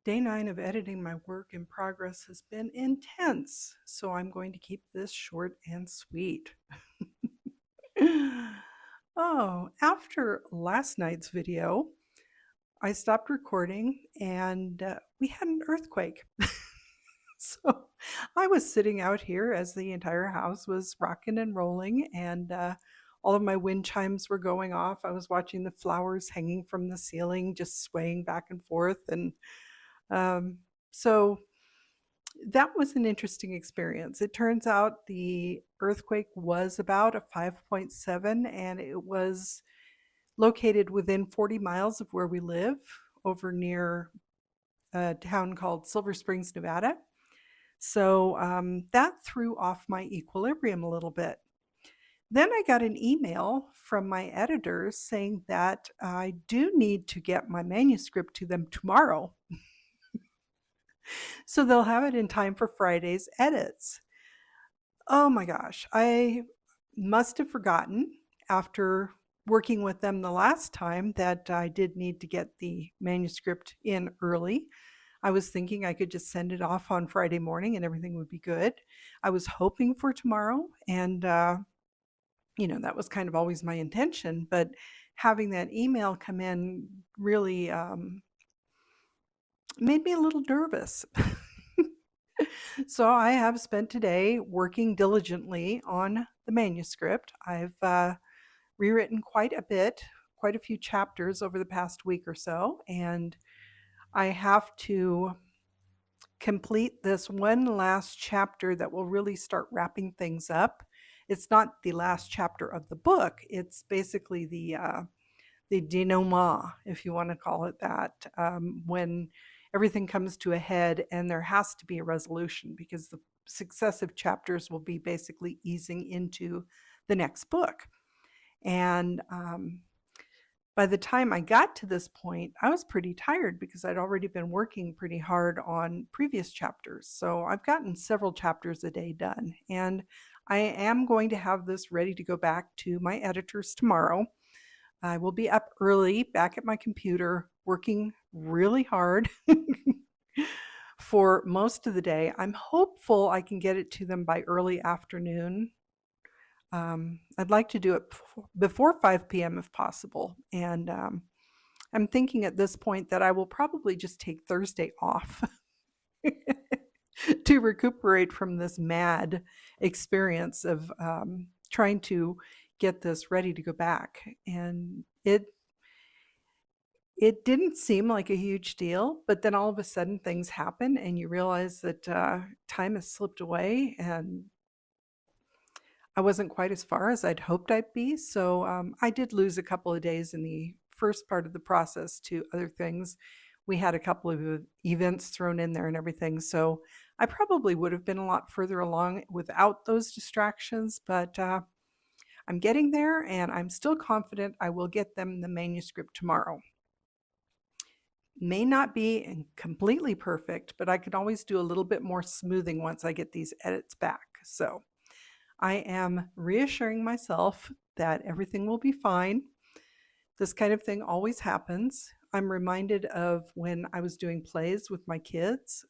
Day 9 of editing my work in progress has been intense, so I'm going to keep this short and sweet. Oh, after last night's video, I stopped recording and we had an earthquake. So I was sitting out here as the entire house was rocking and rolling, and all of my wind chimes were going off. I was watching the flowers hanging from the ceiling, just swaying back and forth. And um, so that was an interesting experience. It turns out the earthquake was about a 5.7, and it was located within 40 miles of where we live, over near a town called Silver Springs, Nevada. So that threw off my equilibrium a little bit. Then I got an email from my editors saying that I do need to get my manuscript to them tomorrow. So they'll have it in time for Friday's edits. Oh my gosh, I must have forgotten after working with them the last time that I did need to get the manuscript in early. I was thinking I could just send it off on Friday morning and everything would be good. I was hoping for tomorrow, and that was kind of always my intention, but having that email come in really made me a little nervous. So I have spent today working diligently on the manuscript. I've rewritten quite a bit, quite a few chapters over the past week or so, and I have to complete this one last chapter that will really start wrapping things up. It's not the last chapter of the book. It's basically the denouement, if you want to call it that, when everything comes to a head and there has to be a resolution, because the successive chapters will be basically easing into the next book. And by the time I got to this point, I was pretty tired because I'd already been working pretty hard on previous chapters. So I've gotten several chapters a day done, and I am going to have this ready to go back to my editors tomorrow. I will be up early, back at my computer, working really hard for most of the day. I'm hopeful I can get it to them by early afternoon. I'd like to do it before 5 p.m. if possible. And I'm thinking at this point that I will probably just take Thursday off to recuperate from this mad experience of trying to get this ready to go back. And it didn't seem like a huge deal, but then all of a sudden things happen and you realize that time has slipped away, and I wasn't quite as far as I'd hoped I'd be. So I did lose a couple of days in the first part of the process to other things. We had a couple of events thrown in there and everything. So I probably would have been a lot further along without those distractions, but I'm getting there, and I'm still confident I will get them the manuscript tomorrow. May not be completely perfect, but I can always do a little bit more smoothing once I get these edits back. So I am reassuring myself that everything will be fine. This kind of thing always happens. I'm reminded of when I was doing plays with my kids.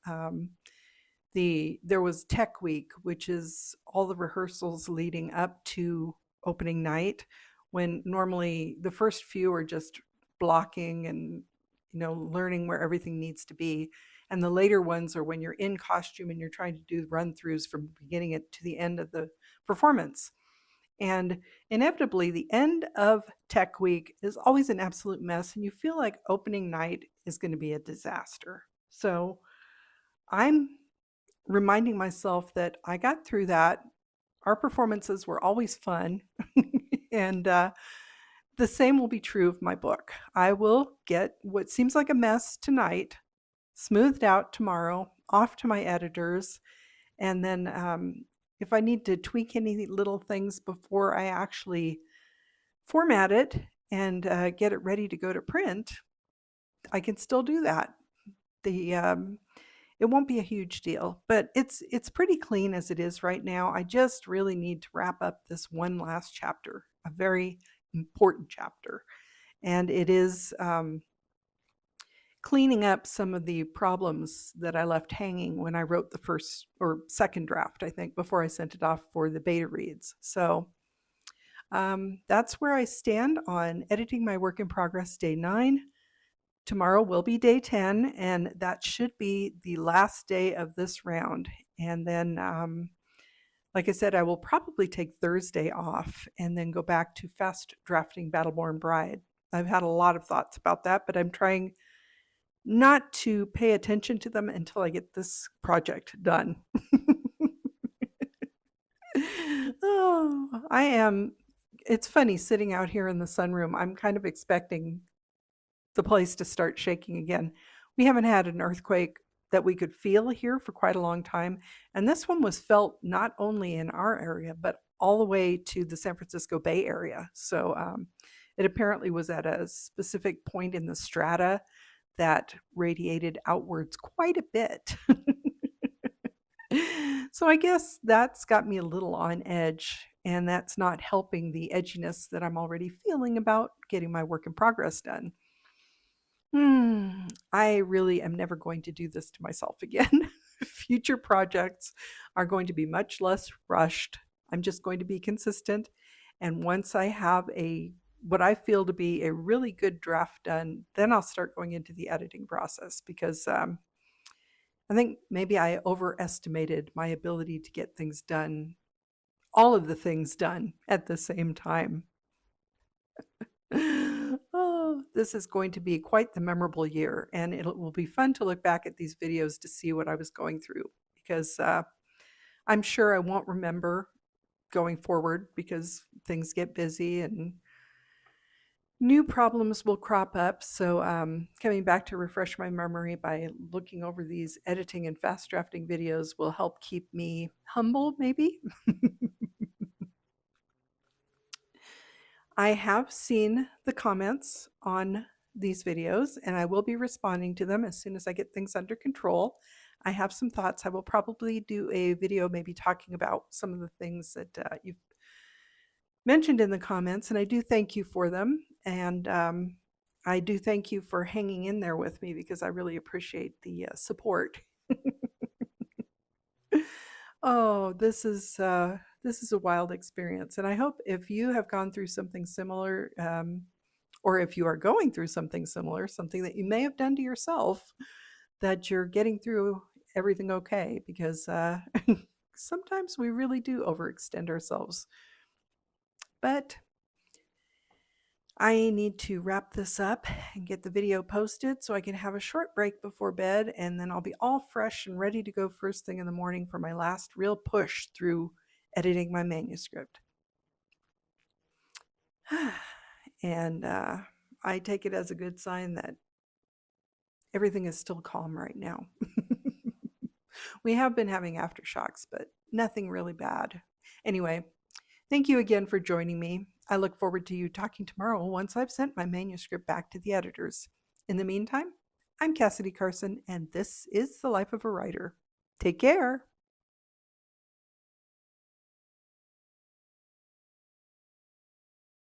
There was Tech Week, which is all the rehearsals leading up to opening night, when normally the first few are just blocking and learning where everything needs to be. And the later ones are when you're in costume and you're trying to do run-throughs from beginning to the end of the performance. And inevitably, the end of Tech Week is always an absolute mess, and you feel like opening night is going to be a disaster. So I'm reminding myself that I got through that. Our performances were always fun. And the same will be true of my book. I will get what seems like a mess tonight smoothed out tomorrow, off to my editors, and then if I need to tweak any little things before I actually format it and get it ready to go to print, I can still do that. It won't be a huge deal, but it's pretty clean as it is right now. I just really need to wrap up this one last chapter, a very important chapter, and it is cleaning up some of the problems that I left hanging when I wrote the first or second draft, I think, before I sent it off for the beta reads. So that's where I stand on editing my work in progress day 9. Tomorrow will be day 10, and that should be the last day of this round. And then, like I said, I will probably take Thursday off and then go back to fast drafting Battleborn Bride. I've had a lot of thoughts about that, but I'm trying not to pay attention to them until I get this project done. Oh, it's funny sitting out here in the sunroom. I'm kind of expecting the place to start shaking again. We haven't had an earthquake that we could feel here for quite a long time, and this one was felt not only in our area, but all the way to the San Francisco Bay Area. So it apparently was at a specific point in the strata that radiated outwards quite a bit. So I guess that's got me a little on edge, and that's not helping the edginess that I'm already feeling about getting my work in progress done. I really am never going to do this to myself again. Future projects are going to be much less rushed. I'm just going to be consistent. And once I have what I feel to be a really good draft done, then I'll start going into the editing process because I think maybe I overestimated my ability to get things done, all of the things done at the same time. Oh, this is going to be quite the memorable year, and it will be fun to look back at these videos to see what I was going through, because I'm sure I won't remember going forward because things get busy and new problems will crop up. So coming back to refresh my memory by looking over these editing and fast drafting videos will help keep me humble, maybe. I have seen the comments on these videos, and I will be responding to them as soon as I get things under control. I have some thoughts. I will probably do a video maybe talking about some of the things that you've mentioned in the comments, and I do thank you for them. And I do thank you for hanging in there with me because I really appreciate the support. Oh, this is a wild experience, and I hope if you have gone through something similar, or if you are going through something similar, something that you may have done to yourself, that you're getting through everything okay, because sometimes we really do overextend ourselves. But I need to wrap this up and get the video posted so I can have a short break before bed, and then I'll be all fresh and ready to go first thing in the morning for my last real push through editing my manuscript. And I take it as a good sign that everything is still calm right now. We have been having aftershocks, but nothing really bad. Anyway, thank you again for joining me. I look forward to you talking tomorrow once I've sent my manuscript back to the editors. In the meantime, I'm Cassidy Carson, and this is The Life of a Writer. Take care.